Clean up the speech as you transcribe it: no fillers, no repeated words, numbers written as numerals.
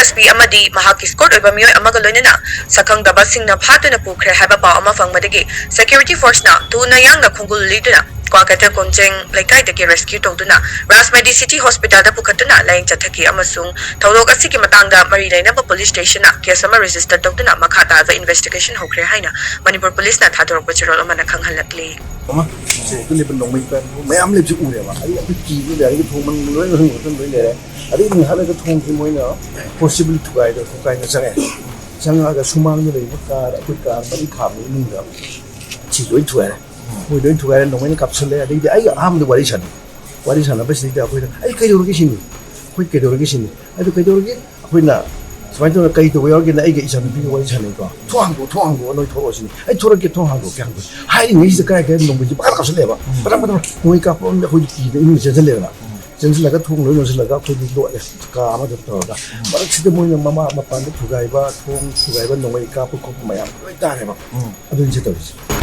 DSP amadi mahaki escort oiba miyoi amaga loinana sakhangdaba singna phatuna pukhre haiba paw ama fangmadagi security force na tuna yangna khungul liduna Kwakata Konjeng Laikai the rescue Toduna, Rasmedi City Hospital the Pukatuna, Lang Chataki Amasung, Tauloga Siki Matanga, Marina Police Station, Kiasama resisted Toduna, Makata, the investigation Hokre Haina, Manipur Police not had Rochero Manakang Halatli. May am lives in Urea. I think I didn't have a home to possibly to guide the kind of Sanga Suman, a good car, but it can't mean them. She's going to her. We're going to wear a nongmei kapsinduna. I am the Warishan. Warishan, obviously, I can do it. Quick education. I do it. When now, so I don't get the way again. I get some people Warishan. Twango, no torsion. I told her get Twango. Hiding is the guy getting with the Barcos level. But I'm going to wake up on the Hoodie, the image as a level. Since like a tongue, like up to the car, but it's the morning Mamma, Panda to Gaiba, to Gaiba, no wake up, my I don't